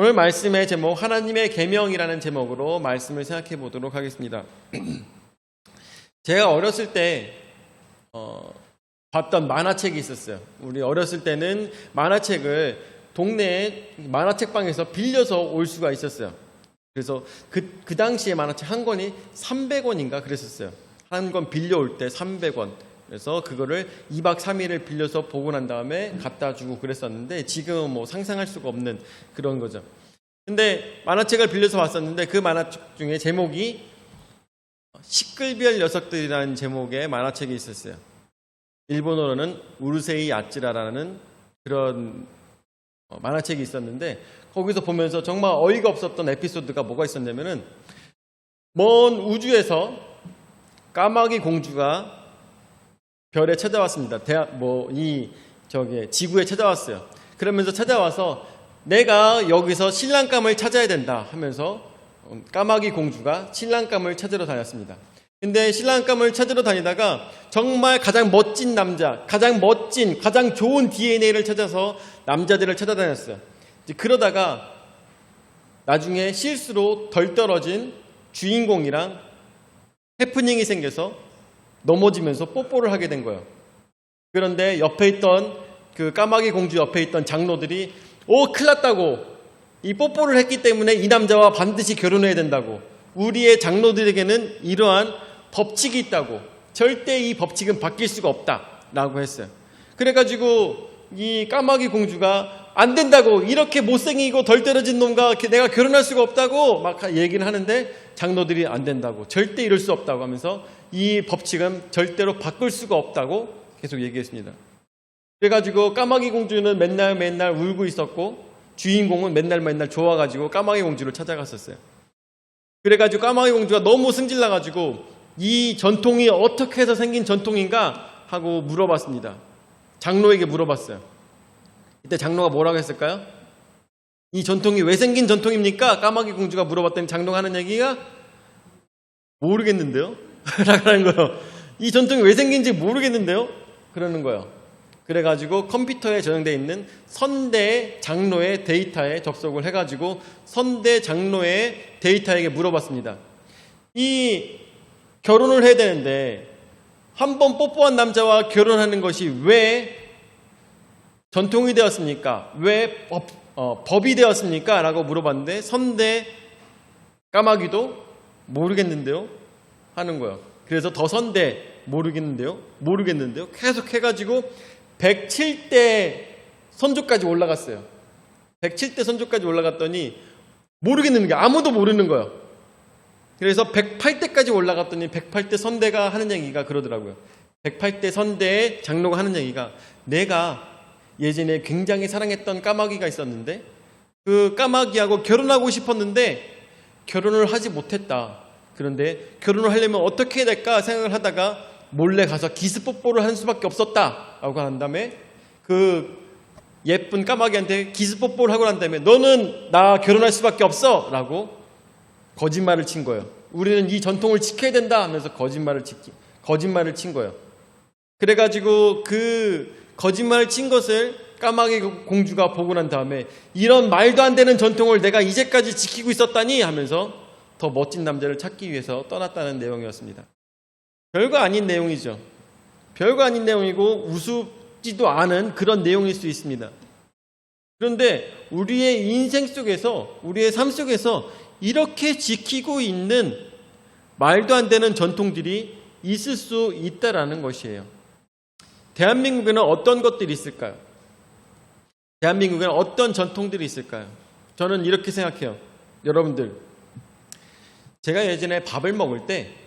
오늘 말씀의 제목 하나님의 계명이라는 제목으로 말씀을 생각해 보도록 하겠습니다. 제가 어렸을 때 봤던 만화책이 있었어요. 우리 어렸을 때는 만화책을 동네 만화책방에서 빌려서 올 수가 있었어요. 그래서 그 당시에 만화책 한 권이 300원인가 그랬었어요. 한 권 빌려올 때 300원. 그래서 그거를 2박 3일을 빌려서 보고 난 다음에 갖다 주고 그랬었는데 지금은 뭐 상상할 수가 없는 그런 거죠. 근데 만화책을 빌려서 봤었는데 그 만화책 중에 제목이 시끌별 녀석들이라는 제목의 만화책이 있었어요. 일본어로는 우르세이 아찌라라는 그런 만화책이 있었는데 거기서 보면서 정말 어이가 없었던 에피소드가 뭐가 있었냐면은 먼 우주에서 까마귀 공주가 별에 찾아왔습니다. 지구에 찾아왔어요. 그러면서 찾아와서 내가 여기서 신랑감을 찾아야 된다 하면서 까마귀 공주가 신랑감을 찾으러 다녔습니다. 근데 신랑감을 찾으러 다니다가 정말 가장 멋진 남자, 가장 좋은 DNA를 찾아서 남자들을 찾아다녔어요. 그러다가 나중에 실수로 덜 떨어진 주인공이랑 해프닝이 생겨서 넘어지면서 뽀뽀를 하게 된 거예요. 그런데 옆에 있던 그 까마귀 공주 옆에 있던 장로들이 큰일 났다고, 이 뽀뽀를 했기 때문에 이 남자와 반드시 결혼해야 된다고, 우리의 장로들에게는 이러한 법칙이 있다고, 절대 이 법칙은 바뀔 수가 없다라고 했어요. 그래가지고 이 까마귀 공주가 안 된다고, 이렇게 못생기고 덜 떨어진 놈과 내가 결혼할 수가 없다고 막 얘기를 하는데 장로들이 안 된다고, 절대 이럴 수 없다고 하면서 이 법칙은 절대로 바꿀 수가 없다고 계속 얘기했습니다. 그래가지고 까마귀 공주는 맨날 울고 있었고 주인공은 맨날 좋아가지고 까마귀 공주를 찾아갔었어요. 그래가지고 까마귀 공주가 너무 승질나가지고 이 전통이 어떻게 해서 생긴 전통인가 하고 물어봤습니다. 장로에게 물어봤어요. 이때 장로가 뭐라고 했을까요? 이 전통이 왜 생긴 전통입니까? 까마귀 공주가 물어봤더니 장로가 하는 얘기가 모르겠는데요? 라는 거예요. 이 전통이 왜 생긴지 모르겠는데요? 그러는 거예요. 그래가지고 컴퓨터에 저장되어 있는 선대 장로의 데이터에 접속을 해가지고 선대 장로의 데이터에게 물어봤습니다. 이 결혼을 해야 되는데 한 번 뽀뽀한 남자와 결혼하는 것이 왜 전통이 되었습니까? 왜 법이 되었습니까? 라고 물어봤는데 선대 까마귀도 모르겠는데요? 하는 거예요. 그래서 더 선대 모르겠는데요? 계속 해가지고 107대 선조까지 올라갔어요. 107대 선조까지 올라갔더니 모르겠는 게 아무도 모르는 거예요. 그래서 108대까지 올라갔더니 108대 선대가 하는 얘기가 그러더라고요. 108대 선대의 장로가 하는 얘기가 내가 예전에 굉장히 사랑했던 까마귀가 있었는데 그 까마귀하고 결혼하고 싶었는데 결혼을 하지 못했다. 그런데 결혼을 하려면 어떻게 해야 될까 생각을 하다가 몰래 가서 기스 뽀뽀를 할 수밖에 없었다 라고 한 다음에 그 예쁜 까마귀한테 기스 뽀뽀를 하고 난 다음에 너는 나 결혼할 수밖에 없어 라고 거짓말을 친 거예요. 우리는 이 전통을 지켜야 된다 하면서 거짓말을 친 거예요. 그래가지고 그 거짓말을 친 것을 까마귀 공주가 보고 난 다음에 이런 말도 안 되는 전통을 내가 이제까지 지키고 있었다니 하면서 더 멋진 남자를 찾기 위해서 떠났다는 내용이었습니다. 별거 아닌 내용이죠. 별거 아닌 내용이고 우습지도 않은 그런 내용일 수 있습니다. 그런데 우리의 인생 속에서, 우리의 삶 속에서 이렇게 지키고 있는 말도 안 되는 전통들이 있을 수 있다라는 것이에요. 대한민국에는 어떤 것들이 있을까요? 대한민국에는 어떤 전통들이 있을까요? 저는 이렇게 생각해요. 여러분들, 제가 예전에 밥을 먹을 때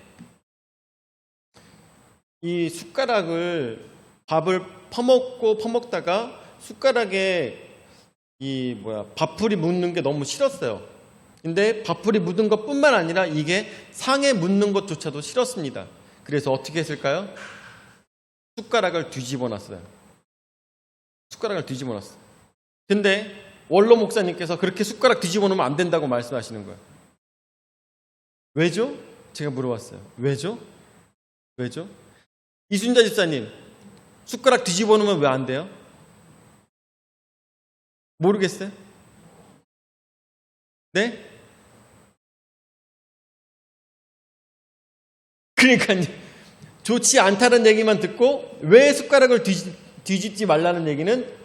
이 숟가락을 밥을 퍼먹다가 숟가락에 밥풀이 묻는 게 너무 싫었어요. 근데 밥풀이 묻은 것뿐만 아니라 이게 상에 묻는 것조차도 싫었습니다. 그래서 어떻게 했을까요? 숟가락을 뒤집어 놨어요. 근데 원로 목사님께서 그렇게 숟가락 뒤집어 놓으면 안 된다고 말씀하시는 거예요. 왜죠? 제가 물어봤어요. 왜죠? 이순자 집사님, 숟가락 뒤집어 놓으면 왜 안 돼요? 모르겠어요? 네? 그러니까 좋지 않다는 얘기만 듣고 왜 숟가락을 뒤집지 말라는 얘기는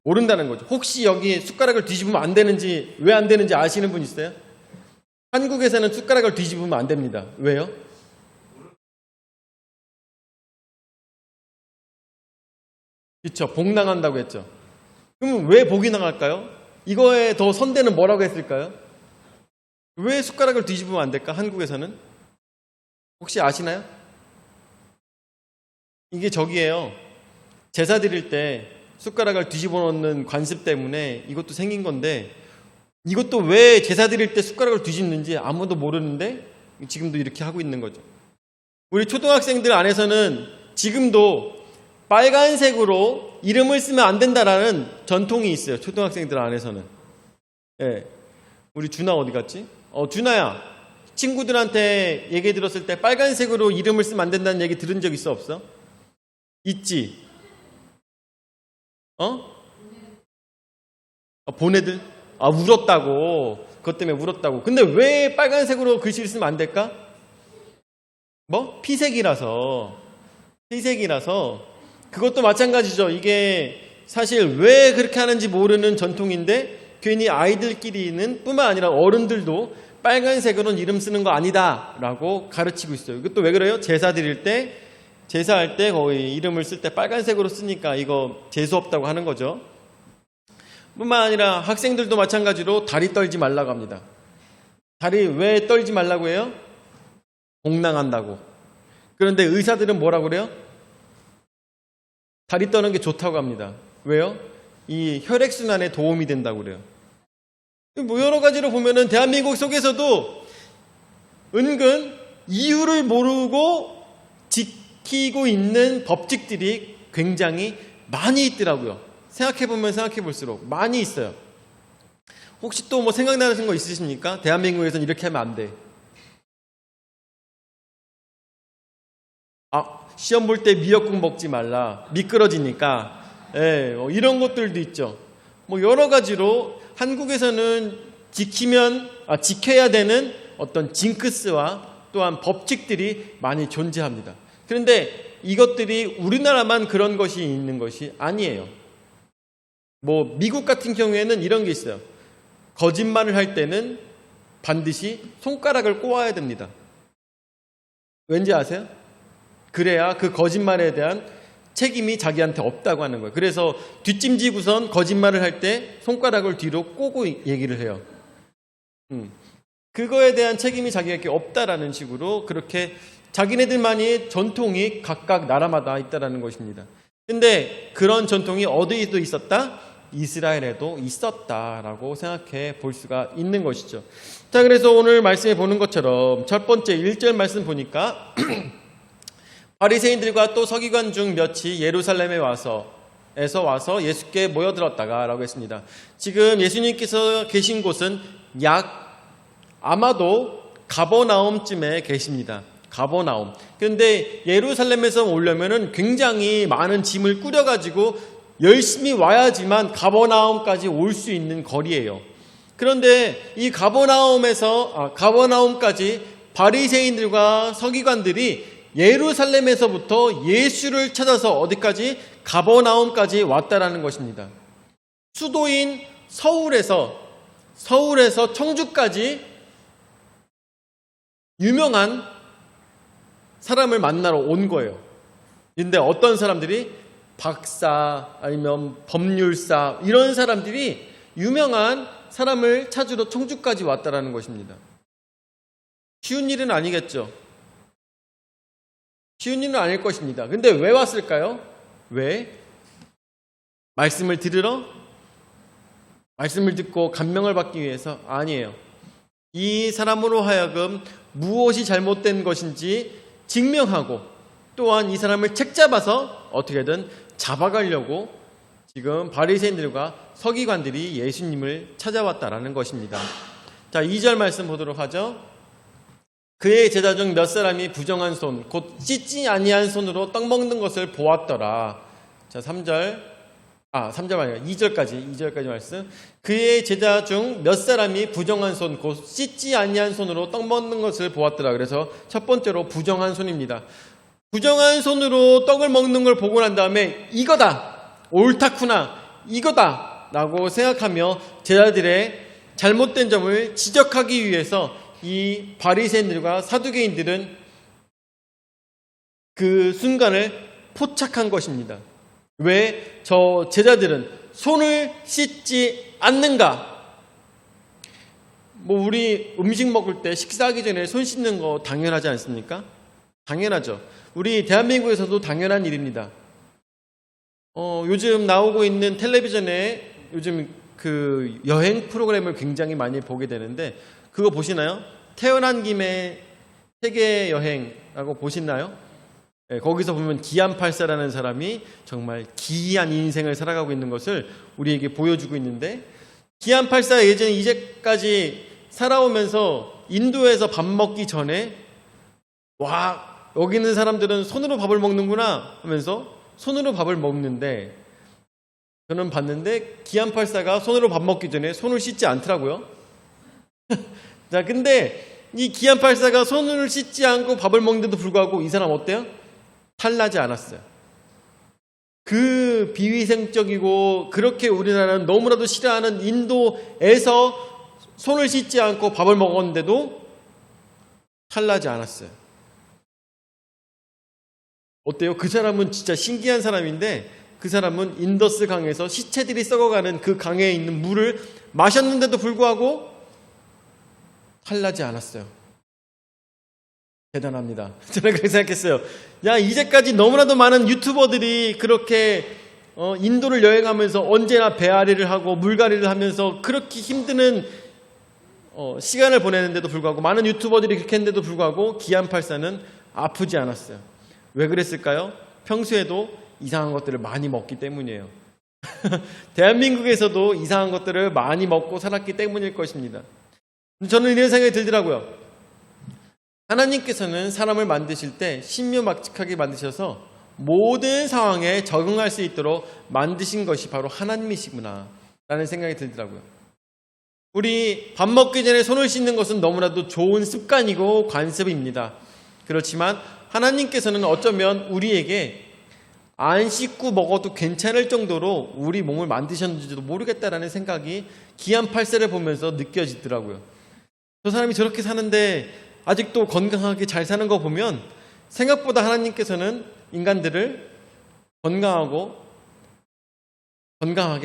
모른다는 거죠. 혹시 여기 숟가락을 뒤집으면 안 되는지, 왜 안 되는지 아시는 분 있어요? 한국에서는 숟가락을 뒤집으면 안 됩니다. 왜요? 그렇죠. 복 나간다고 했죠. 그럼 왜 복이 나갈까요? 이거에 더 선대는 뭐라고 했을까요? 왜 숟가락을 뒤집으면 안 될까? 한국에서는? 혹시 아시나요? 이게 저기예요. 제사 드릴 때 숟가락을 뒤집어 놓는 관습 때문에 이것도 생긴 건데, 이것도 왜 제사 드릴 때 숟가락을 뒤집는지 아무도 모르는데 지금도 이렇게 하고 있는 거죠. 우리 초등학생들 안에서는 지금도 빨간색으로 이름을 쓰면 안 된다라는 전통이 있어요. 초등학생들 안에서는. 예. 우리 준아 어디 갔지? 준아야. 친구들한테 얘기 들었을 때 빨간색으로 이름을 쓰면 안 된다는 얘기 들은 적 있어, 없어? 있지? 보내들? 울었다고. 그것 때문에 울었다고. 근데 왜 빨간색으로 글씨를 쓰면 안 될까? 피색이라서. 그것도 마찬가지죠. 이게 사실 왜 그렇게 하는지 모르는 전통인데 괜히 아이들끼리는 뿐만 아니라 어른들도 빨간색으로는 이름 쓰는 거 아니다 라고 가르치고 있어요. 이것도 왜 그래요? 제사 드릴 때, 제사할 때 거의 이름을 쓸 때 빨간색으로 쓰니까 이거 재수 없다고 하는 거죠. 뿐만 아니라 학생들도 마찬가지로 다리 떨지 말라고 합니다. 다리 왜 떨지 말라고 해요? 복낭한다고. 그런데 의사들은 뭐라고 그래요? 다리 떠는 게 좋다고 합니다. 왜요? 이 혈액순환에 도움이 된다고 그래요. 여러 가지로 보면은 대한민국 속에서도 은근 이유를 모르고 지키고 있는 법칙들이 굉장히 많이 있더라고요. 생각해보면 생각해볼수록 많이 있어요. 혹시 또 생각나는 거 있으십니까? 대한민국에서는 이렇게 하면 안 돼. 시험 볼 때 미역국 먹지 말라. 미끄러지니까. 이런 것들도 있죠. 여러 가지로 한국에서는 지켜야 되는 어떤 징크스와 또한 법칙들이 많이 존재합니다. 그런데 이것들이 우리나라만 그런 것이 있는 것이 아니에요. 미국 같은 경우에는 이런 게 있어요. 거짓말을 할 때는 반드시 손가락을 꼬아야 됩니다. 왠지 아세요? 그래야 그 거짓말에 대한 책임이 자기한테 없다고 하는 거예요. 그래서 뒷짐지고선 거짓말을 할 때 손가락을 뒤로 꼬고 얘기를 해요. 그거에 대한 책임이 자기에게 없다라는 식으로 그렇게 자기네들만의 전통이 각각 나라마다 있다라는 것입니다. 근데 그런 전통이 어디에도 있었다? 이스라엘에도 있었다라고 생각해 볼 수가 있는 것이죠. 자, 그래서 오늘 말씀해 보는 것처럼 첫 번째 1절 말씀 보니까 바리새인들과 또 서기관 중 몇이 예루살렘에 와서 예수께 모여들었다가 라고 했습니다. 지금 예수님께서 계신 곳은 아마도 가버나움쯤에 계십니다. 가버나움. 그런데 예루살렘에서 오려면은 굉장히 많은 짐을 꾸려가지고 열심히 와야지만 가버나움까지 올 수 있는 거리예요. 그런데 이 가버나움까지 바리새인들과 서기관들이 예루살렘에서부터 예수를 찾아서 어디까지? 가버나움까지 왔다라는 것입니다. 수도인 서울에서 청주까지 유명한 사람을 만나러 온 거예요. 그런데 어떤 사람들이 박사 아니면 법률사 이런 사람들이 유명한 사람을 찾으러 청주까지 왔다라는 것입니다. 쉬운 일은 아니겠죠. 쉬운 일은 아닐 것입니다. 근데 왜 왔을까요? 왜? 말씀을 들으러? 말씀을 듣고 감명을 받기 위해서? 아니에요. 이 사람으로 하여금 무엇이 잘못된 것인지 증명하고 또한 이 사람을 책잡아서 어떻게든 잡아가려고 지금 바리새인들과 서기관들이 예수님을 찾아왔다라는 것입니다. 자, 2절 말씀 보도록 하죠. 그의 제자 중 몇 사람이 부정한 손, 곧 씻지 아니한 손으로 떡 먹는 것을 보았더라. 자, 3절. 3절 아니라 2절까지 말씀. 그의 제자 중 몇 사람이 부정한 손, 곧 씻지 아니한 손으로 떡 먹는 것을 보았더라. 그래서 첫 번째로 부정한 손입니다. 부정한 손으로 떡을 먹는 걸 보고 난 다음에 이거다, 옳다구나, 이거다 라고 생각하며 제자들의 잘못된 점을 지적하기 위해서 이 바리새인들과 사두개인들은 그 순간을 포착한 것입니다. 왜 저 제자들은 손을 씻지 않는가? 우리 음식 먹을 때 식사하기 전에 손 씻는 거 당연하지 않습니까? 당연하죠. 우리 대한민국에서도 당연한 일입니다. 요즘 나오고 있는 텔레비전에 요즘 그 여행 프로그램을 굉장히 많이 보게 되는데 그거 보시나요? 태어난 김에 세계 여행라고 보시나요? 네, 거기서 보면 기안84라는 사람이 정말 기이한 인생을 살아가고 있는 것을 우리에게 보여주고 있는데 기안84 예전에 이제까지 살아오면서 인도에서 밥 먹기 전에 와 여기 있는 사람들은 손으로 밥을 먹는구나 하면서 손으로 밥을 먹는데 저는 봤는데 기안84가 손으로 밥 먹기 전에 손을 씻지 않더라고요. 자, 근데 이 기안84가 손을 씻지 않고 밥을 먹는데도 불구하고 이 사람 어때요? 탈나지 않았어요. 그 비위생적이고 그렇게 우리나라는 너무나도 싫어하는 인도에서 손을 씻지 않고 밥을 먹었는데도 탈나지 않았어요. 어때요? 그 사람은 진짜 신기한 사람인데 그 사람은 인더스 강에서 시체들이 썩어가는 그 강에 있는 물을 마셨는데도 불구하고 탈나지 않았어요. 대단합니다. 저는 그렇게 생각했어요. 야, 이제까지 너무나도 많은 유튜버들이 그렇게 인도를 여행하면서 언제나 배앓이를 하고 물갈이를 하면서 그렇게 힘드는 시간을 보내는데도 불구하고 많은 유튜버들이 그렇게 했는데도 불구하고 기안84는 아프지 않았어요. 왜 그랬을까요? 평소에도 이상한 것들을 많이 먹기 때문이에요. 대한민국에서도 이상한 것들을 많이 먹고 살았기 때문일 것입니다. 저는 이런 생각이 들더라고요. 하나님께서는 사람을 만드실 때 신묘막측하게 만드셔서 모든 상황에 적응할 수 있도록 만드신 것이 바로 하나님이시구나 라는 생각이 들더라고요. 우리 밥 먹기 전에 손을 씻는 것은 너무나도 좋은 습관이고 관습입니다. 그렇지만 하나님께서는 어쩌면 우리에게 안 씻고 먹어도 괜찮을 정도로 우리 몸을 만드셨는지도 모르겠다라는 생각이 기안84를 보면서 느껴지더라고요. 저 사람이 저렇게 사는데 아직도 건강하게 잘 사는 거 보면 생각보다 하나님께서는 인간들을 건강하게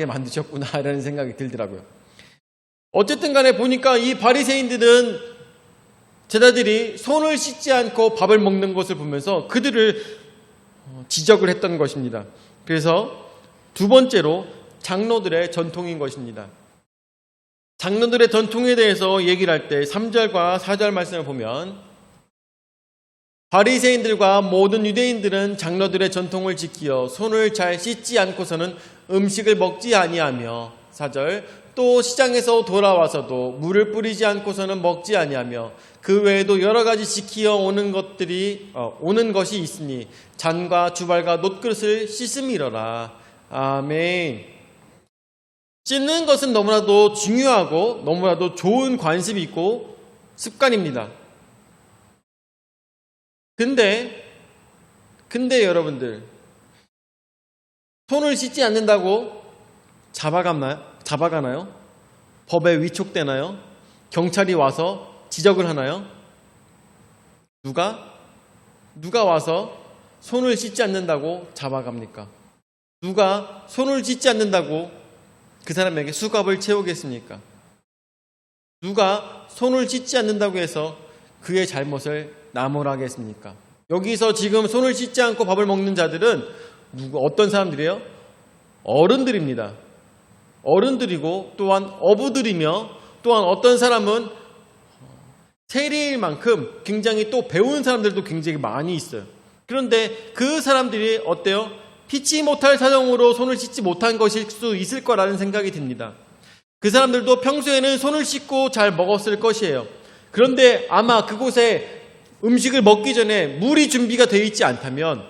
만드셨구나라는 생각이 들더라고요. 어쨌든 간에 보니까 이 바리새인들은 제자들이 손을 씻지 않고 밥을 먹는 것을 보면서 그들을 지적을 했던 것입니다. 그래서 두 번째로 장로들의 전통인 것입니다. 장로들의 전통에 대해서 얘기를 할 때 3절과 4절 말씀을 보면 바리새인들과 모든 유대인들은 장로들의 전통을 지키어 손을 잘 씻지 않고서는 음식을 먹지 아니하며 4절 또 시장에서 돌아와서도 물을 뿌리지 않고서는 먹지 아니하며 그 외에도 여러 가지 지키어 오는 것이 있으니 잔과 주발과 놋그릇을 씻음이러라. 아멘. 씻는 것은 너무나도 중요하고 너무나도 좋은 관습이 있고 습관입니다. 근데 여러분들 손을 씻지 않는다고 잡아가나요? 법에 위촉되나요? 경찰이 와서 지적을 하나요? 누가 와서 손을 씻지 않는다고 잡아갑니까? 누가 손을 씻지 않는다고 그 사람에게 수갑을 채우겠습니까? 누가 손을 씻지 않는다고 해서 그의 잘못을 나무라겠습니까? 여기서 지금 손을 씻지 않고 밥을 먹는 자들은 어떤 사람들이에요? 어른들입니다. 어른들이고 또한 어부들이며 또한 어떤 사람은 세리일 만큼 굉장히 또 배운 사람들도 굉장히 많이 있어요. 그런데 그 사람들이 어때요? 피치 못할 사정으로 손을 씻지 못한 것일 수 있을 거라는 생각이 듭니다. 그 사람들도 평소에는 손을 씻고 잘 먹었을 것이에요. 그런데 아마 그곳에 음식을 먹기 전에 물이 준비가 되어 있지 않다면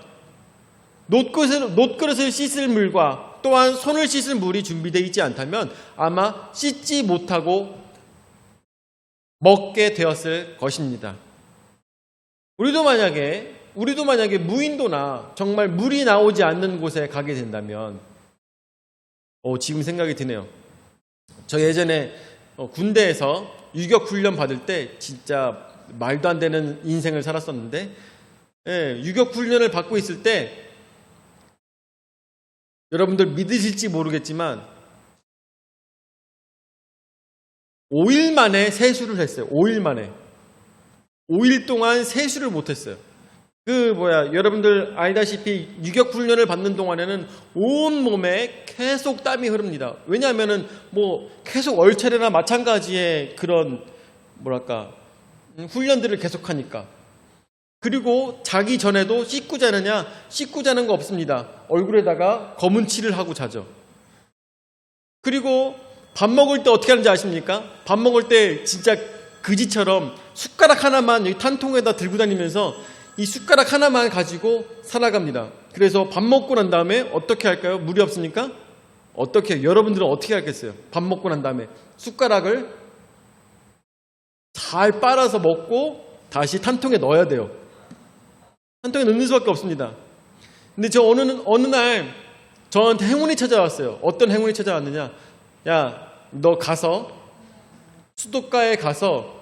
놋그릇을 씻을 물과 또한 손을 씻을 물이 준비되어 있지 않다면 아마 씻지 못하고 먹게 되었을 것입니다. 우리도 만약에 무인도나 정말 물이 나오지 않는 곳에 가게 된다면 지금 생각이 드네요. 저 예전에 군대에서 유격 훈련 받을 때 진짜 말도 안 되는 인생을 살았었는데 유격 훈련을 받고 있을 때 여러분들 믿으실지 모르겠지만 5일 만에 세수를 했어요. 5일 만에. 5일 동안 세수를 못했어요. 여러분들 알다시피 유격 훈련을 받는 동안에는 온 몸에 계속 땀이 흐릅니다. 왜냐하면은 계속 얼차례나 마찬가지의 그런 훈련들을 계속하니까. 그리고 자기 전에도 씻고 자느냐? 씻고 자는 거 없습니다. 얼굴에다가 검은 칠을 하고 자죠. 그리고 밥 먹을 때 어떻게 하는지 아십니까? 밥 먹을 때 진짜 그지처럼 숟가락 하나만 여기 탄통에다 들고 다니면서 이 숟가락 하나만 가지고 살아갑니다. 그래서 밥 먹고 난 다음에 어떻게 할까요? 물이 없으니까? 여러분들은 어떻게 하겠어요? 밥 먹고 난 다음에 숟가락을 잘 빨아서 먹고 다시 탄통에 넣어야 돼요. 탄통에 넣는 수밖에 없습니다. 근데 어느 날 저한테 행운이 찾아왔어요. 어떤 행운이 찾아왔느냐? 야, 너 가서 수도가에 가서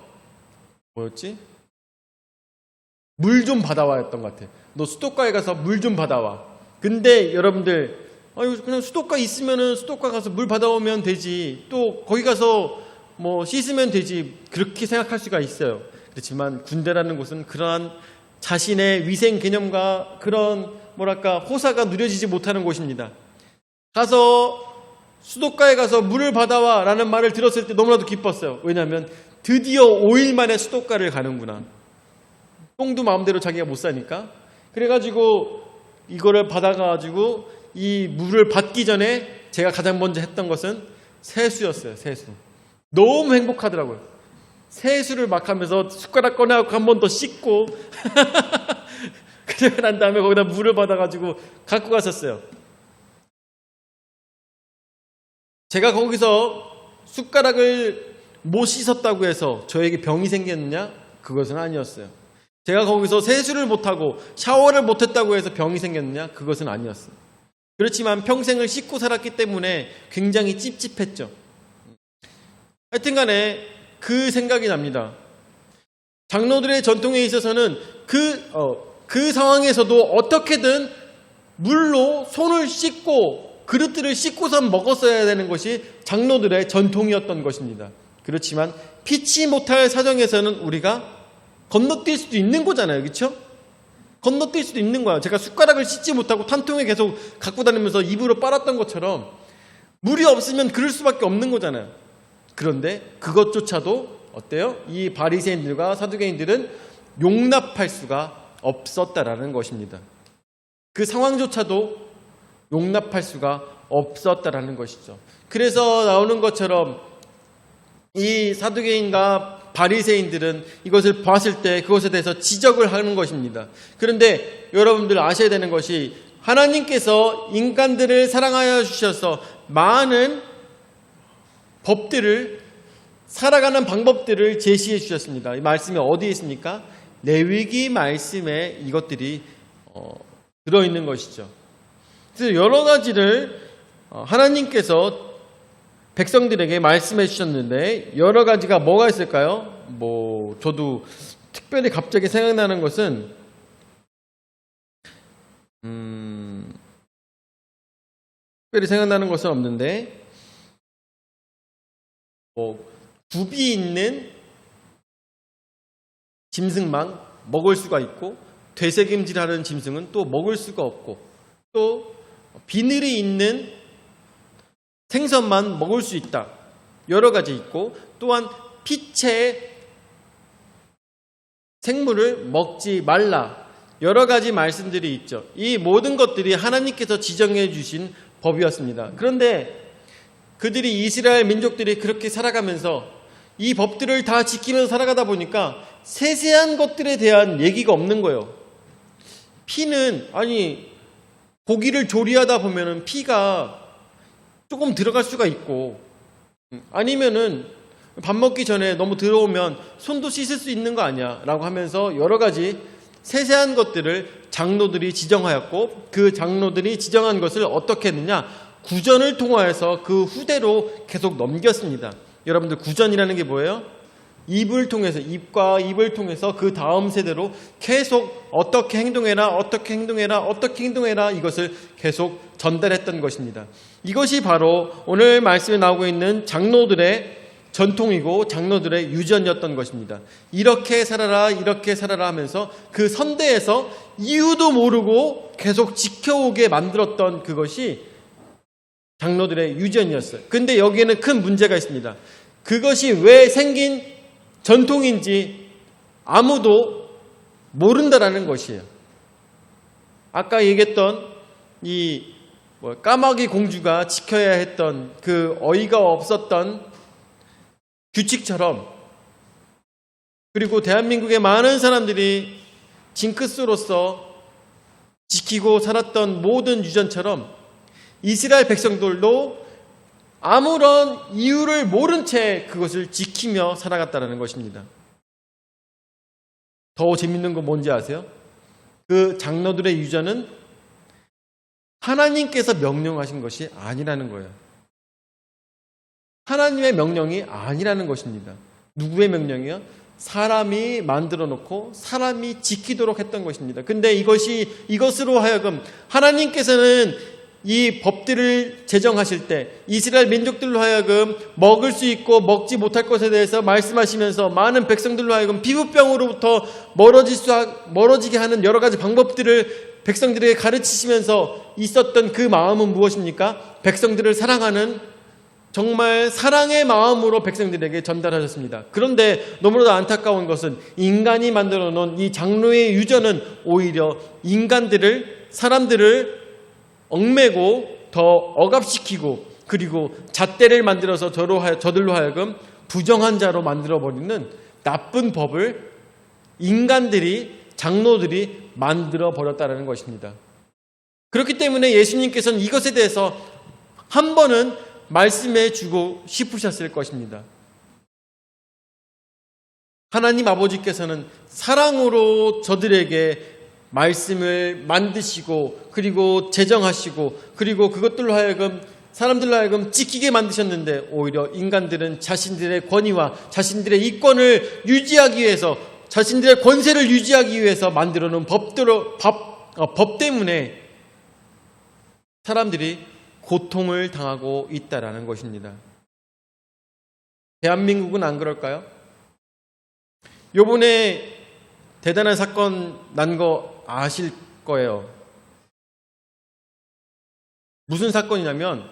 물 좀 받아와 했던 것 같아. 너 수도가에 가서 물 좀 받아와. 근데 여러분들 그냥 수도가 있으면은 수도가 가서 물 받아오면 되지. 또 거기 가서 씻으면 되지. 그렇게 생각할 수가 있어요. 그렇지만 군대라는 곳은 그러한 자신의 위생 개념과 그런 호사가 누려지지 못하는 곳입니다. 수도가에 가서 물을 받아와 라는 말을 들었을 때 너무나도 기뻤어요. 왜냐하면 드디어 5일 만에 수도가를 가는구나. 똥도 마음대로 자기가 못 사니까. 그래가지고 이거를 받아가지고 이 물을 받기 전에 제가 가장 먼저 했던 것은 세수였어요. 세수. 너무 행복하더라고요. 세수를 막 하면서 숟가락 꺼내갖고 한 번 더 씻고 그러고 난 다음에 거기다 물을 받아가지고 갖고 갔었어요. 제가 거기서 숟가락을 못 씻었다고 해서 저에게 병이 생겼느냐? 그것은 아니었어요. 제가 거기서 세수를 못하고 샤워를 못했다고 해서 병이 생겼느냐? 그것은 아니었어요. 그렇지만 평생을 씻고 살았기 때문에 굉장히 찝찝했죠. 하여튼간에 그 생각이 납니다. 장로들의 전통에 있어서는 그 상황에서도 어떻게든 물로 손을 씻고 그릇들을 씻고서 먹었어야 되는 것이 장로들의 전통이었던 것입니다. 그렇지만 피치 못할 사정에서는 우리가 건너뛸 수도 있는 거잖아요. 그렇죠? 건너뛸 수도 있는 거야. 제가 숟가락을 씻지 못하고 탄통에 계속 갖고 다니면서 입으로 빨았던 것처럼 물이 없으면 그럴 수밖에 없는 거잖아요. 그런데 그것조차도 어때요? 이 바리새인들과 사두개인들은 용납할 수가 없었다라는 것입니다. 그 상황조차도 용납할 수가 없었다라는 것이죠. 그래서 나오는 것처럼 이 사두개인과 바리새인들은 이것을 봤을 때 그것에 대해서 지적을 하는 것입니다. 그런데 여러분들 아셔야 되는 것이 하나님께서 인간들을 사랑하여 주셔서 많은 법들을 살아가는 방법들을 제시해 주셨습니다. 이 말씀이 어디에 있습니까? 레위기 말씀에 이것들이 들어있는 것이죠. 그래서 여러 가지를 하나님께서 백성들에게 말씀해 주셨는데 여러 가지가 뭐가 있을까요? 저도 특별히 갑자기 생각나는 것은 특별히 생각나는 것은 없는데 굽이 있는 짐승만 먹을 수가 있고 되새김질하는 짐승은 또 먹을 수가 없고 또 비늘이 있는 생선만 먹을 수 있다. 여러 가지 있고 또한 피채 생물을 먹지 말라. 여러 가지 말씀들이 있죠. 이 모든 것들이 하나님께서 지정해 주신 법이었습니다. 그런데 그들이 이스라엘 민족들이 그렇게 살아가면서 이 법들을 다 지키면서 살아가다 보니까 세세한 것들에 대한 얘기가 없는 거예요. 피는 고기를 조리하다 보면은 피가 조금 들어갈 수가 있고, 아니면은 밥 먹기 전에 너무 더러우면 손도 씻을 수 있는 거 아니야 라고 하면서 여러 가지 세세한 것들을 장로들이 지정하였고, 그 장로들이 지정한 것을 어떻게 했느냐, 구전을 통하여서 그 후대로 계속 넘겼습니다. 여러분들, 구전이라는 게 뭐예요? 입을 통해서, 입과 입을 통해서 그 다음 세대로 계속 어떻게 행동해라, 어떻게 행동해라, 어떻게 행동해라, 이것을 계속 전달했던 것입니다. 이것이 바로 오늘 말씀에 나오고 있는 장로들의 전통이고 장로들의 유전이었던 것입니다. 이렇게 살아라, 이렇게 살아라 하면서 그 선대에서 이유도 모르고 계속 지켜오게 만들었던 그것이 장로들의 유전이었어요. 근데 여기에는 큰 문제가 있습니다. 그것이 왜 생긴 전통인지 아무도 모른다라는 것이에요. 아까 얘기했던 이 까마귀 공주가 지켜야 했던 그 어이가 없었던 규칙처럼, 그리고 대한민국의 많은 사람들이 징크스로서 지키고 살았던 모든 유전처럼 이스라엘 백성들도 아무런 이유를 모른 채 그것을 지키며 살아갔다는 것입니다. 더 재밌는 거 뭔지 아세요? 그 장로들의 유전은 하나님께서 명령하신 것이 아니라는 거예요. 하나님의 명령이 아니라는 것입니다. 누구의 명령이요? 사람이 만들어 놓고 사람이 지키도록 했던 것입니다. 근데 이것으로 하여금 하나님께서는 이 법들을 제정하실 때 이스라엘 민족들로 하여금 먹을 수 있고 먹지 못할 것에 대해서 말씀하시면서 많은 백성들로 하여금 피부병으로부터 멀어지게 하는 여러 가지 방법들을 백성들에게 가르치시면서 있었던 그 마음은 무엇입니까? 백성들을 사랑하는, 정말 사랑의 마음으로 백성들에게 전달하셨습니다. 그런데 너무나도 안타까운 것은 인간이 만들어 놓은 이 장로의 유전은 오히려 사람들을 얽매고 더 억압시키고, 그리고 잣대를 만들어서 저들로 하여금 부정한 자로 만들어버리는 나쁜 법을 장로들이 만들어버렸다는 것입니다. 그렇기 때문에 예수님께서는 이것에 대해서 한 번은 말씀해 주고 싶으셨을 것입니다. 하나님 아버지께서는 사랑으로 저들에게 말씀을 만드시고, 그리고 제정하시고, 그리고 그것들로 하여금 사람들로 하여금 지키게 만드셨는데, 오히려 인간들은 자신들의 권위와 자신들의 이권을 유지하기 위해서, 자신들의 권세를 유지하기 위해서 만들어 놓은 법 때문에 사람들이 고통을 당하고 있다라는 것입니다. 대한민국은 안 그럴까요? 요번에 대단한 사건 난 거 아실 거예요. 무슨 사건이냐면,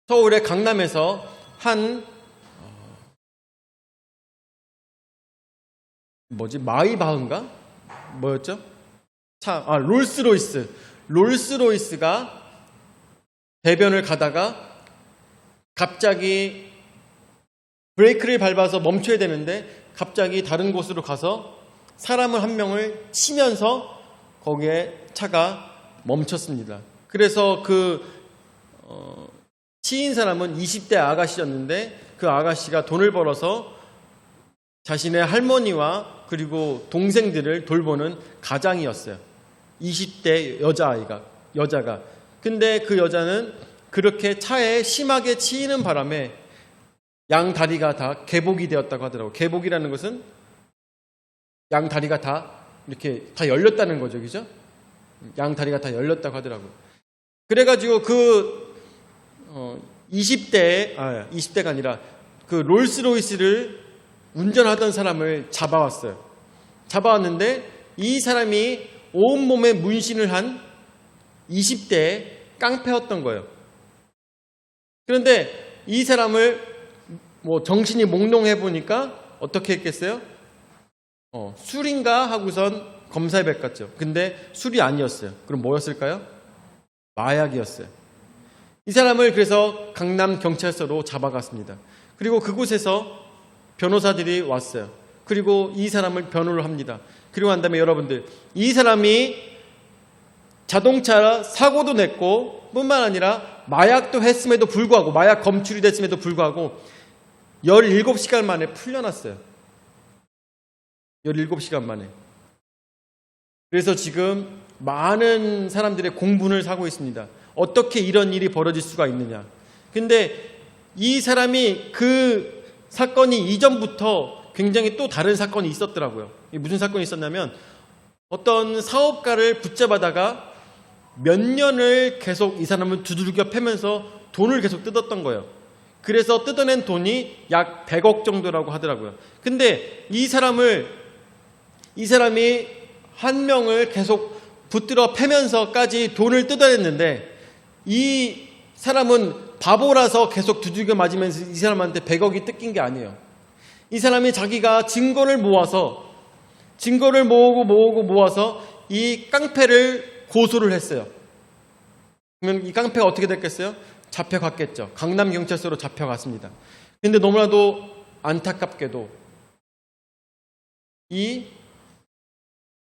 서울의 강남에서 마이바흐인가? 뭐였죠? 롤스로이스가 대변을 가다가 갑자기 브레이크를 밟아서 멈춰야 되는데 갑자기 다른 곳으로 가서 사람을 한 명을 치면서 거기에 차가 멈췄습니다. 그래서 치인 사람은 20대 아가씨였는데, 그 아가씨가 돈을 벌어서 자신의 할머니와 그리고 동생들을 돌보는 가장이었어요. 20대 여자가. 근데 그 여자는 그렇게 차에 심하게 치이는 바람에 양 다리가 다 개복이 되었다고 하더라고요. 개복이라는 것은 양 다리가 다 이렇게 다 열렸다는 거죠. 그죠? 양 다리가 다 열렸다고 하더라고요. 그래가지고 20대가 아니라 그 롤스로이스를 운전하던 사람을 잡아왔어요. 잡아왔는데 이 사람이 온몸에 문신을 한 20대의 깡패였던 거예요. 그런데 이 사람을 정신이 몽롱해 보니까 어떻게 했겠어요? 술인가 하고선 검사에 뵙갔죠. 근데 술이 아니었어요. 그럼 뭐였을까요? 마약이었어요. 이 사람을 그래서 강남 경찰서로 잡아갔습니다. 그리고 그곳에서 변호사들이 왔어요. 그리고 이 사람을 변호를 합니다. 그리고 난 다음에 여러분들, 이 사람이 자동차 사고도 냈고 뿐만 아니라 마약도 했음에도 불구하고 마약 검출이 됐음에도 불구하고 17시간 만에 풀려났어요. 17시간 만에. 그래서 지금 많은 사람들의 공분을 사고 있습니다. 어떻게 이런 일이 벌어질 수가 있느냐. 근데 이 사람이 그 사건이 이전부터 굉장히 또 다른 사건이 있었더라고요. 무슨 사건이 있었냐면 어떤 사업가를 붙잡아다가 몇 년을 계속 이 사람을 두들겨 패면서 돈을 계속 뜯었던 거예요. 그래서 뜯어낸 돈이 약 100억 정도라고 하더라고요. 근데 이 사람이 한 명을 계속 붙들어 패면서까지 돈을 뜯어냈는데 이 사람은 바보라서 계속 두들겨 맞으면서 이 사람한테 100억이 뜯긴 게 아니에요. 이 사람이 자기가 증거를 모아서 모아서 이 깡패를 고소를 했어요. 그러면 이 깡패가 어떻게 됐겠어요? 잡혀갔겠죠. 강남경찰서로 잡혀갔습니다. 근데 너무나도 안타깝게도 이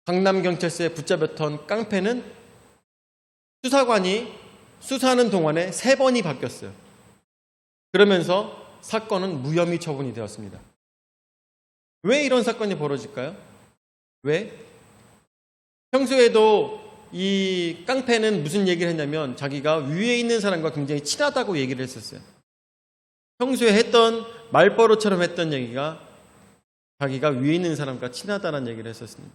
강남경찰서에 붙잡혔던 깡패는 수사관이 수사하는 동안에 3번이 바뀌었어요. 그러면서 사건은 무혐의 처분이 되었습니다. 왜 이런 사건이 벌어질까요? 왜? 평소에도 이 깡패는 무슨 얘기를 했냐면 자기가 위에 있는 사람과 굉장히 친하다고 얘기를 했었어요. 평소에 했던 말버릇처럼 했던 얘기가 자기가 위에 있는 사람과 친하다는 얘기를 했었습니다.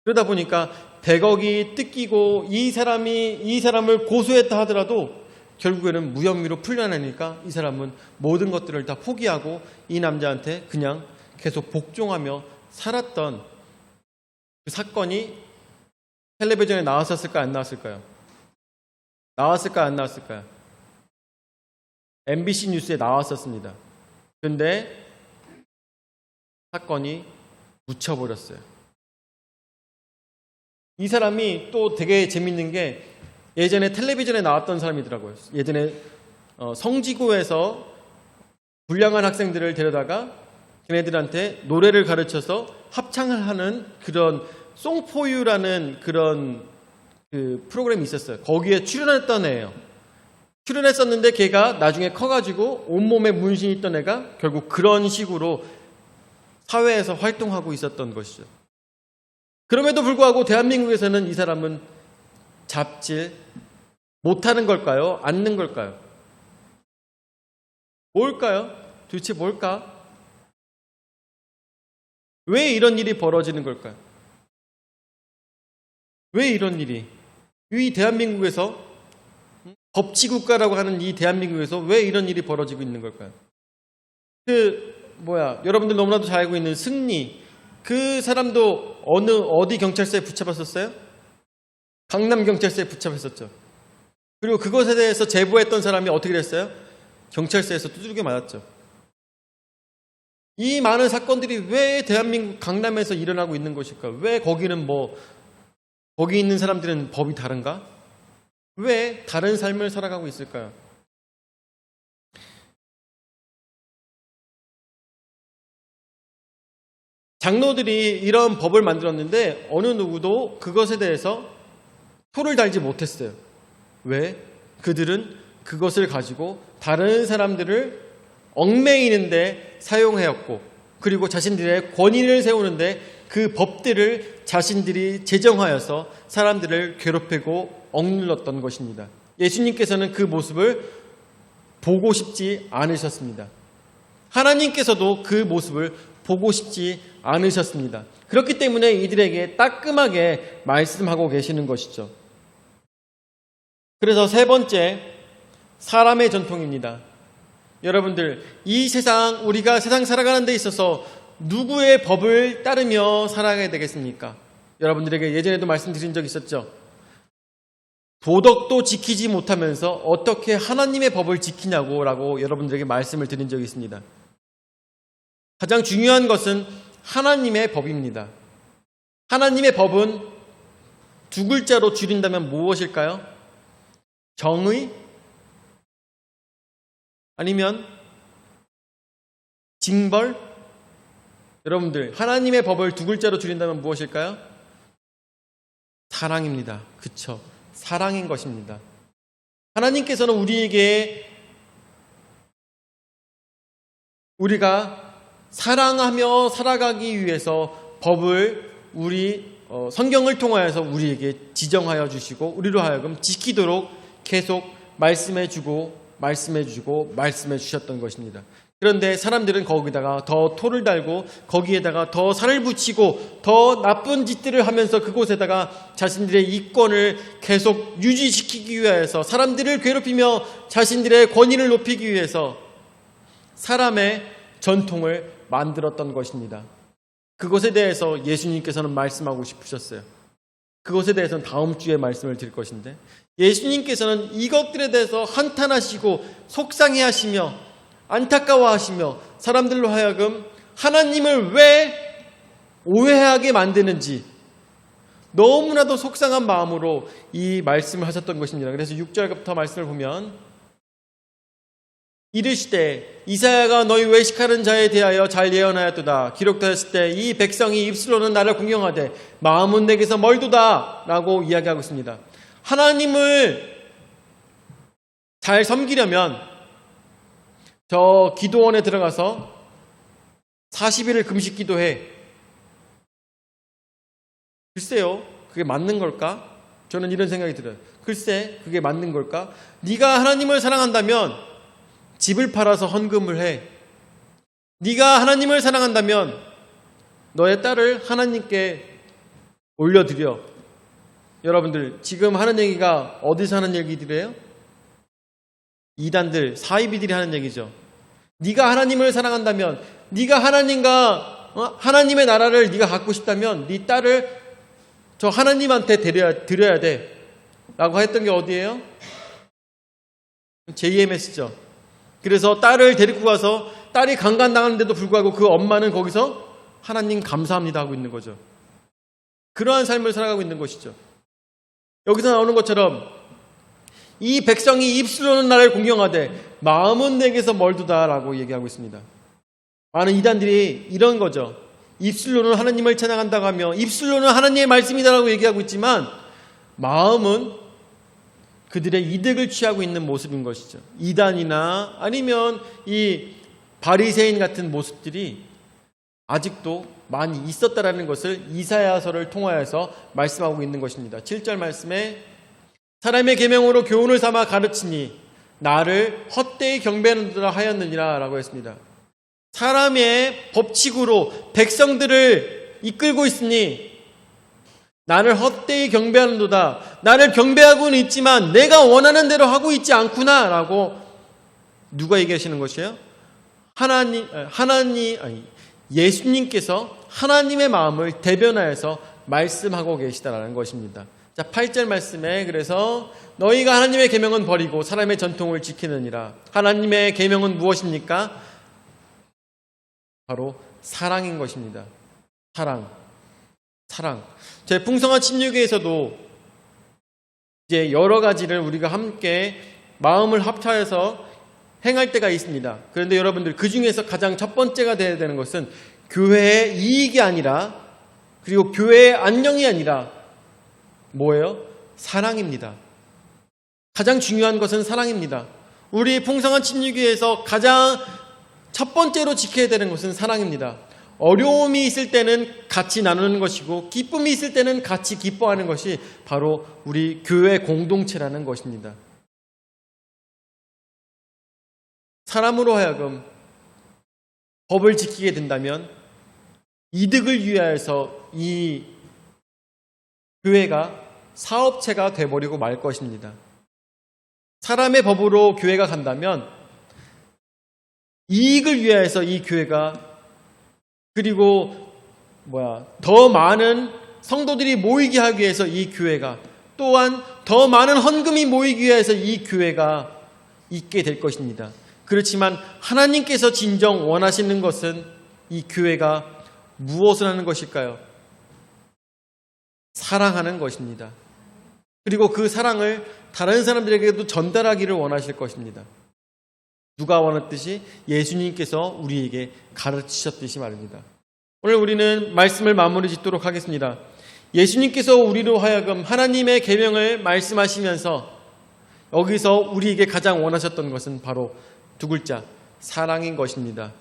그러다 보니까 100억이 뜯기고 이 사람을 고소했다 하더라도 결국에는 무혐의로 풀려나니까 이 사람은 모든 것들을 다 포기하고 이 남자한테 그냥 계속 복종하며 살았던 그 사건이 텔레비전에 나왔었을까 안 나왔을까요? 나왔을까 안 나왔을까요? MBC 뉴스에 나왔었습니다. 그런데 사건이 묻혀버렸어요. 이 사람이 또 되게 재밌는 게 예전에 텔레비전에 나왔던 사람이더라고요. 예전에 성지고에서 불량한 학생들을 데려다가 걔네들한테 노래를 가르쳐서 합창을 하는 그런 송포유라는 그런 그 프로그램이 있었어요. 거기에 출연했던 애예요. 출연했었는데 걔가 나중에 커가지고 온몸에 문신이 있던 애가 결국 그런 식으로 사회에서 활동하고 있었던 것이죠. 그럼에도 불구하고 대한민국에서는 이 사람은 잡질 못하는 걸까요? 않는 걸까요? 뭘까요? 도대체 뭘까? 왜 이런 일이 벌어지는 걸까요? 왜 이런 일이? 이 대한민국에서 법치국가라고 하는 이 대한민국에서 왜 이런 일이 벌어지고 있는 걸까요? 여러분들 너무나도 잘 알고 있는 승리, 그 사람도 어디 경찰서에 붙잡았었어요? 강남경찰서에 붙잡혔었죠. 그리고 그것에 대해서 제보했던 사람이 어떻게 됐어요? 경찰서에서 두들겨 맞았죠. 이 많은 사건들이 왜 대한민국 강남에서 일어나고 있는 것일까? 왜 거기는 거기 있는 사람들은 법이 다른가? 왜 다른 삶을 살아가고 있을까요? 장로들이 이런 법을 만들었는데 어느 누구도 그것에 대해서 표를 달지 못했어요. 왜? 그들은 그것을 가지고 다른 사람들을 얽매이는데 사용하였고 그리고 자신들의 권위를 세우는데 그 법들을 자신들이 제정하여서 사람들을 괴롭히고 억눌렀던 것입니다. 예수님께서는 그 모습을 보고 싶지 않으셨습니다. 하나님께서도 그 모습을 보고 싶지 않으셨습니다. 그렇기 때문에 이들에게 따끔하게 말씀하고 계시는 것이죠. 그래서 세 번째, 사람의 전통입니다. 여러분들, 이 세상, 우리가 세상 살아가는 데 있어서 누구의 법을 따르며 살아가야 되겠습니까? 여러분들에게 예전에도 말씀드린 적 있었죠? 도덕도 지키지 못하면서 어떻게 하나님의 법을 지키냐고 라고 여러분들에게 말씀을 드린 적이 있습니다. 가장 중요한 것은 하나님의 법입니다. 하나님의 법은 두 글자로 줄인다면 무엇일까요? 정의? 아니면 징벌? 여러분들, 하나님의 법을 두 글자로 줄인다면 무엇일까요? 사랑입니다. 그쵸? 사랑인 것입니다. 하나님께서는 우리가 사랑하며 살아가기 위해서 법을 성경을 통하여서 우리에게 지정하여 주시고 우리로 하여금 지키도록 계속 말씀해 주셨던 것입니다. 그런데 사람들은 거기다가 더 토를 달고 거기에다가 더 살을 붙이고 더 나쁜 짓들을 하면서 그곳에다가 자신들의 이권을 계속 유지시키기 위해서 사람들을 괴롭히며 자신들의 권위를 높이기 위해서 사람의 전통을 만들었던 것입니다. 그것에 대해서 예수님께서는 말씀하고 싶으셨어요. 그것에 대해서는 다음 주에 말씀을 드릴 것인데 예수님께서는 이것들에 대해서 한탄하시고 속상해하시며 안타까워하시며 사람들로 하여금 하나님을 왜 오해하게 만드는지 너무나도 속상한 마음으로 이 말씀을 하셨던 것입니다. 그래서 6절부터 말씀을 보면 이르시되 이사야가 너희 외식하는 자에 대하여 잘 예언하였도다. 기록되었을 때 이 백성이 입술로는 나를 공경하되 마음은 내게서 멀도다 라고 이야기하고 있습니다. 하나님을 잘 섬기려면 저 기도원에 들어가서 40일을 금식 기도해. 글쎄요, 그게 맞는 걸까? 저는 이런 생각이 들어요. 글쎄, 그게 맞는 걸까? 네가 하나님을 사랑한다면 집을 팔아서 헌금을 해. 네가 하나님을 사랑한다면 너의 딸을 하나님께 올려드려. 여러분들 지금 하는 얘기가 어디서 하는 얘기들이에요? 이단들, 사이비들이 하는 얘기죠. 네가 하나님을 사랑한다면, 네가 하나님의 나라를 네가 갖고 싶다면 네 딸을 저 하나님한테 드려야 돼 라고 했던 게 어디예요? JMS죠. 그래서 딸을 데리고 가서 딸이 강간당하는데도 불구하고 그 엄마는 거기서 하나님 감사합니다 하고 있는 거죠. 그러한 삶을 살아가고 있는 것이죠. 여기서 나오는 것처럼 이 백성이 입술로는 나를 공경하되 마음은 내게서 멀도다라고 얘기하고 있습니다. 많은 이단들이 이런 거죠. 입술로는 하나님을 찬양한다고 하며 입술로는 하나님의 말씀이다라고 얘기하고 있지만 마음은 그들의 이득을 취하고 있는 모습인 것이죠. 이단이나 아니면 이 바리새인 같은 모습들이 아직도 많이 있었다라는 것을 이사야서를 통하여서 말씀하고 있는 것입니다. 7절 말씀에 사람의 계명으로 교훈을 삼아 가르치니 나를 헛되이 경배하느니라 하였느니라 라고 했습니다. 사람의 법칙으로 백성들을 이끌고 있으니 나를 헛되이 경배하는도다. 나를 경배하고는 있지만 내가 원하는 대로 하고 있지 않구나 라고 누가 얘기하시는 것이에요? 예수님께서 하나님의 마음을 대변하여서 말씀하고 계시다라는 것입니다. 자, 8절 말씀에 그래서 너희가 하나님의 계명은 버리고 사람의 전통을 지키느니라. 하나님의 계명은 무엇입니까? 바로 사랑인 것입니다. 사랑. 제 풍성한 침례교에서도 이제 여러 가지를 우리가 함께 마음을 합쳐서 행할 때가 있습니다. 그런데 여러분들 그 중에서 가장 첫 번째가 되어야 되는 것은 교회의 이익이 아니라 그리고 교회의 안녕이 아니라 뭐예요? 사랑입니다. 가장 중요한 것은 사랑입니다. 우리 풍성한 침례교회에서 가장 첫 번째로 지켜야 되는 것은 사랑입니다. 어려움이 있을 때는 같이 나누는 것이고 기쁨이 있을 때는 같이 기뻐하는 것이 바로 우리 교회 공동체라는 것입니다. 사람으로 하여금 법을 지키게 된다면 이득을 위하여서 이 교회가 사업체가 돼버리고 말 것입니다. 사람의 법으로 교회가 간다면 이익을 위하여서 이 교회가 그리고 더 많은 성도들이 모이게 하기 위해서 이 교회가 또한 더 많은 헌금이 모이기 위해서 이 교회가 있게 될 것입니다. 그렇지만 하나님께서 진정 원하시는 것은 이 교회가 무엇을 하는 것일까요? 사랑하는 것입니다. 그리고 그 사랑을 다른 사람들에게도 전달하기를 원하실 것입니다. 누가 원했듯이 예수님께서 우리에게 가르치셨듯이 말입니다. 오늘 우리는 말씀을 마무리 짓도록 하겠습니다. 예수님께서 우리로 하여금 하나님의 계명을 말씀하시면서 여기서 우리에게 가장 원하셨던 것은 바로 두 글자, 사랑인 것입니다.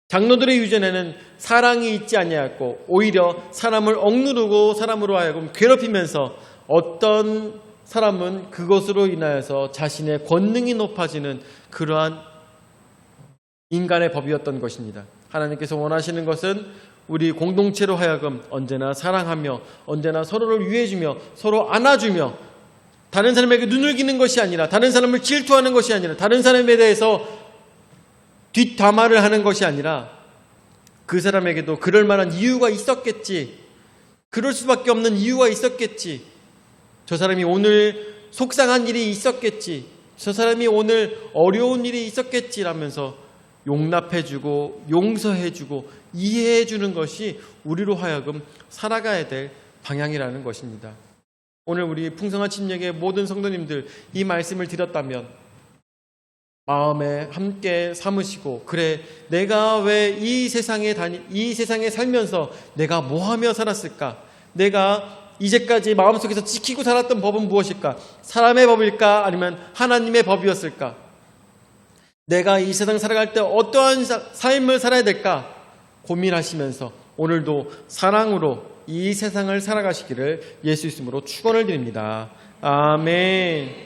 장로들의 유전에는 사랑이 있지 아니하였고 오히려 사람을 억누르고 사람으로 하여금 괴롭히면서 어떤 사람은 그것으로 인하여서 자신의 권능이 높아지는 그러한 인간의 법이었던 것입니다. 하나님께서 원하시는 것은 우리 공동체로 하여금 언제나 사랑하며 언제나 서로를 위해주며 서로 안아주며 다른 사람에게 눈을 기는 것이 아니라 다른 사람을 질투하는 것이 아니라 다른 사람에 대해서 뒷담화를 하는 것이 아니라 그 사람에게도 그럴 만한 이유가 있었겠지. 그럴 수밖에 없는 이유가 있었겠지. 저 사람이 오늘 속상한 일이 있었겠지. 저 사람이 오늘 어려운 일이 있었겠지라면서 용납해주고 용서해주고 이해해주는 것이 우리로 하여금 살아가야 될 방향이라는 것입니다. 오늘 우리 풍성한 침략의 모든 성도님들 이 말씀을 드렸다면 마음에 함께 삼으시고 그래 내가 왜 이 세상에 살면서 내가 뭐하며 살았을까? 내가 이제까지 마음속에서 지키고 살았던 법은 무엇일까? 사람의 법일까? 아니면 하나님의 법이었을까? 내가 이 세상 살아갈 때 어떠한 삶을 살아야 될까? 고민하시면서 오늘도 사랑으로 이 세상을 살아가시기를 예수 이름으로 축원을 드립니다. 아멘.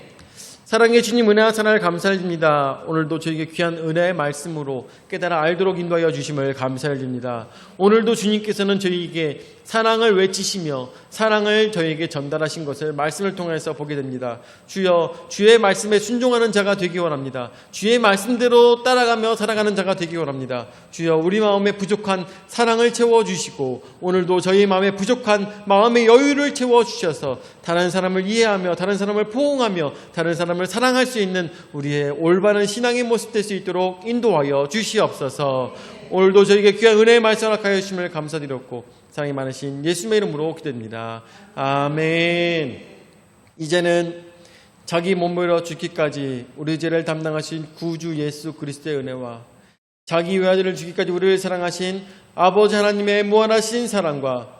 사랑의 주님 은혜와 사랑을 감사드립니다. 오늘도 저에게 귀한 은혜의 말씀으로 깨달아 알도록 인도하여 주심을 감사드립니다. 오늘도 주님께서는 저희에게 사랑을 외치시며 사랑을 저에게 전달하신 것을 말씀을 통해서 보게 됩니다. 주여 주의 말씀에 순종하는 자가 되기 원합니다. 주의 말씀대로 따라가며 살아가는 자가 되기 원합니다. 주여 우리 마음에 부족한 사랑을 채워주시고 오늘도 저희 마음에 부족한 마음의 여유를 채워주셔서 다른 사람을 이해하며 다른 사람을 포옹하며 다른 사람을 사랑할 수 있는 우리의 올바른 신앙의 모습 될 수 있도록 인도하여 주시옵소서. 오늘도 저에게 귀한 은혜의 말씀을 허락하여 주심을 감사드렸고 사랑이 많으신 예수님의 이름으로 기도합니다. 아멘. 이제는 자기 몸으로 죽기까지 우리 죄를 담당하신 구주 예수 그리스도의 은혜와 자기 외아들을 죽기까지 우리를 사랑하신 아버지 하나님의 무한하신 사랑과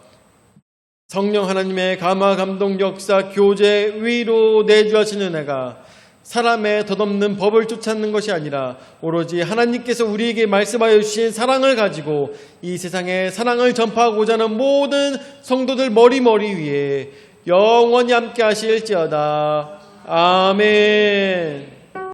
성령 하나님의 감화 감동 역사 교제 위로 내주하신 은혜가 사람의 덧없는 법을 쫓아는 것이 아니라 오로지 하나님께서 우리에게 말씀하여 주신 사랑을 가지고 이 세상에 사랑을 전파하고자 하는 모든 성도들 머리 위에 영원히 함께 하실지어다. 아멘.